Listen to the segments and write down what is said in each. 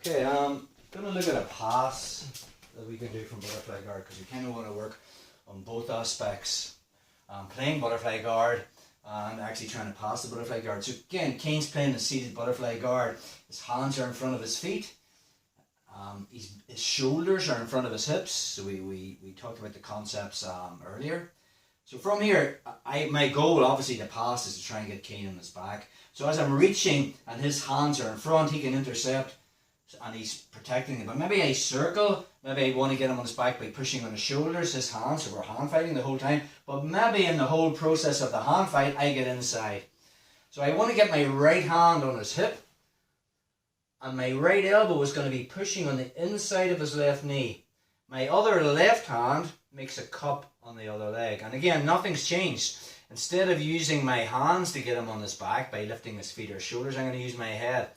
Okay, going to look at a pass that we can do from butterfly guard because we kind of want to work on both aspects. Playing butterfly guard and actually trying to pass the butterfly guard. So again, Kane's playing a seated butterfly guard. His hands are in front of his feet. His shoulders are in front of his hips. So we talked about the concepts earlier. So from here, my goal obviously to pass is to try and get Kane on his back. So as I'm reaching and his hands are in front, he can intercept and he's protecting him. But maybe I circle, maybe I want to get him on his back by pushing on his shoulders, his hands, so we're hand fighting the whole time. But maybe in the whole process of the hand fight, I get inside. So I want to get my right hand on his hip, and my right elbow is going to be pushing on the inside of his left knee. My other left hand makes a cup on the other leg. And again, nothing's changed. Instead of using my hands to get him on his back by lifting his feet or shoulders, I'm going to use my head.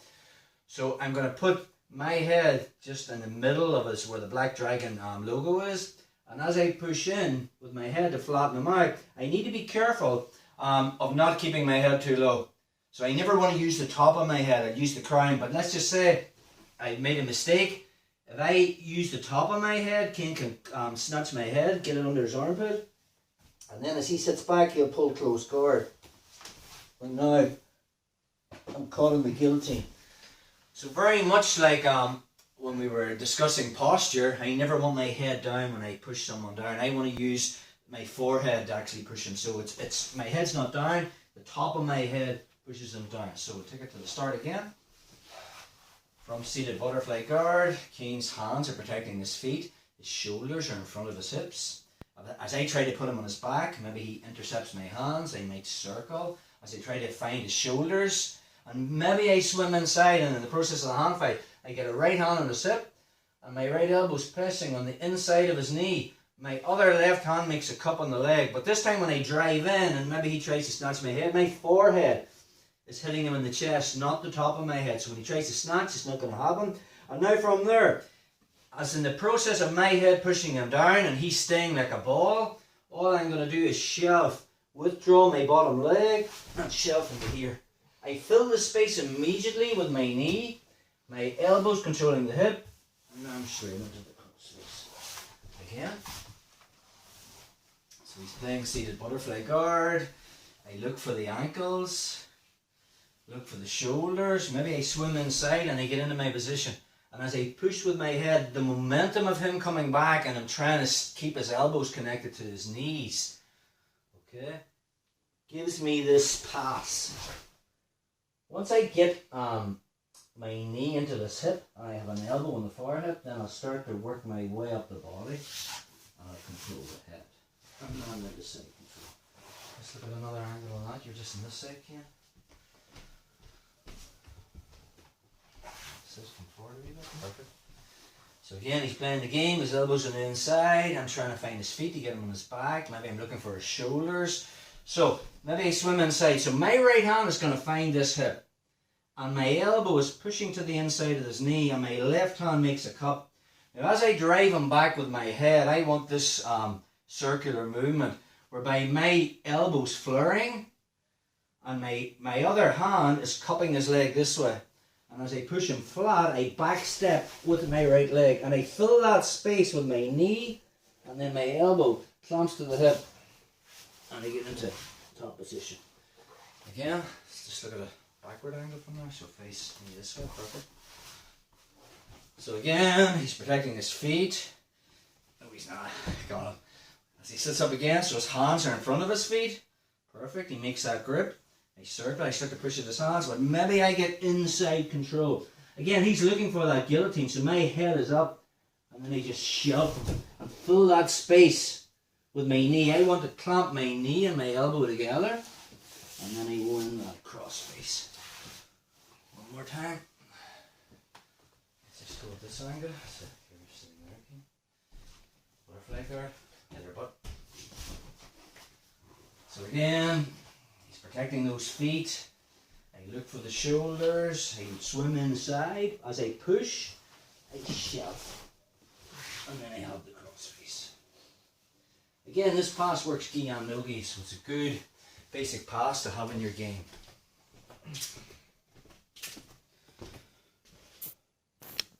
So I'm going to put my head just in the middle of his, where the Black Dragon logo is. And as I push in with my head to flatten him out, I need to be careful of not keeping my head too low. So I never want to use the top of my head. I use the crown. But let's just say I made a mistake. If I use the top of my head, Kane can snatch my head, get it under his armpit. And then as he sits back, he'll pull close guard. But now, I'm caught in the guillotine. So very much like when we were discussing posture, I never want my head down when I push someone down. I want to use my forehead to actually push him. So it's my head's not down, the top of my head pushes him down. So we'll take it to the start again. From seated butterfly guard, Kane's hands are protecting his feet. His shoulders are in front of his hips. As I try to put him on his back, maybe he intercepts my hands. I might circle. As I try to find his shoulders, and maybe I swim inside, and in the process of the hand fight, I get a right hand on his hip, and my right elbow is pressing on the inside of his knee. My other left hand makes a cup on the leg. But this time when I drive in, and maybe he tries to snatch my head, my forehead is hitting him in the chest, not the top of my head. So when he tries to snatch, it's not going to happen. And now from there, as in the process of my head pushing him down, and he's staying like a ball, all I'm going to do is shove, withdraw my bottom leg, and shove into here. I fill the space immediately with my knee, my elbows controlling the hip, and I'm straight into the cross face. Again. So he's playing seated butterfly guard. I look for the ankles, look for the shoulders, maybe I swim inside and I get into my position. And as I push with my head, the momentum of him coming back, and I'm trying to keep his elbows connected to his knees, okay, gives me this pass. Once I get my knee into this hip, and I have an elbow on the forehead, then I'll start to work my way up the body, and I'll control the head. And now I'm in the side control. Let's look at another angle on that. You're just on this side, Ken. Says come forward a wee bit. Perfect. So again, he's playing the game. His elbows on the inside. I'm trying to find his feet to get him on his back. Maybe I'm looking for his shoulders. So maybe I swim inside. So my right hand is going to find this hip, and my elbow is pushing to the inside of his knee, and my left hand makes a cup. Now as I drive him back with my head, I want this circular movement whereby my elbow's flaring and my other hand is cupping his leg this way. And as I push him flat, I back step with my right leg, and I fill that space with my knee, and then my elbow clamps to the hip, and I get into top position. Again, let's just look at a backward angle from there, so face me this way, perfect. So again, he's protecting his feet. No, he's not. Got him. As he sits up again, so his hands are in front of his feet. Perfect, he makes that grip. I circle, I start to push at his hands, but maybe I get inside control. Again, he's looking for that guillotine, so my head is up, and then I just shove and fill that space with my knee. I want to clamp my knee and my elbow together, and then I go in that cross face. One more time. Let's just go with this angle. So here we're sitting there again. Butterfly guard, get your butt. So again, he's protecting those feet. I look for the shoulders. I swim inside. As I push, I shove. And then I have the cross face. Again, this pass works gi and no gi, so it's a good basic pass to have in your game.